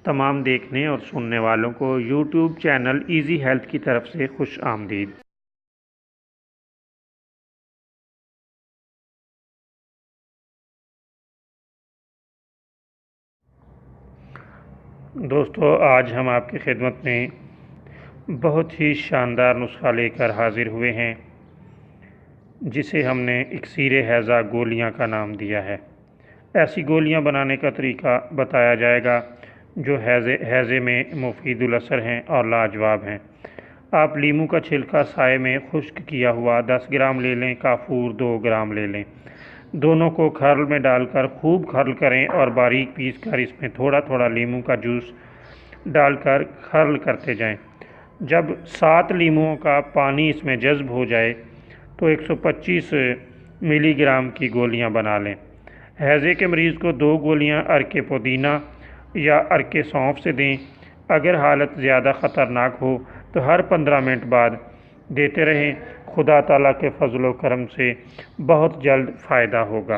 تمام دیکھنے اور سننے والوں کو یوٹیوب چینل ایزی ہیلتھ کی طرف سے خوش آمدید۔ دوستو، آج ہم آپ کی خدمت میں بہت ہی شاندار نسخہ لے کر حاضر ہوئے ہیں، جسے ہم نے اکسیر ہیضہ گولیاں کا نام دیا ہے۔ ایسی گولیاں بنانے کا طریقہ بتایا جائے گا جو ہیضے میں مفید الاثر ہیں اور لاجواب ہیں۔ آپ لیموں کا چھلکا سائے میں خشک کیا ہوا 10 گرام لے لیں، کافور 2 گرام لے لیں۔ دونوں کو کھرل میں ڈال کر خوب کھرل کریں اور باریک پیس کر اس میں تھوڑا تھوڑا لیموں کا جوس ڈال کر کھرل کرتے جائیں۔ جب 7 لیموں کا پانی اس میں جذب ہو جائے تو 125 ملی گرام کی گولیاں بنا لیں۔ ہیضے کے مریض کو 2 گولیاں عرق پودینہ یا عرق سونف سے دیں۔ اگر حالت زیادہ خطرناک ہو تو ہر 15 منٹ بعد دیتے رہیں۔ خدا تعالیٰ کے فضل و کرم سے بہت جلد فائدہ ہوگا۔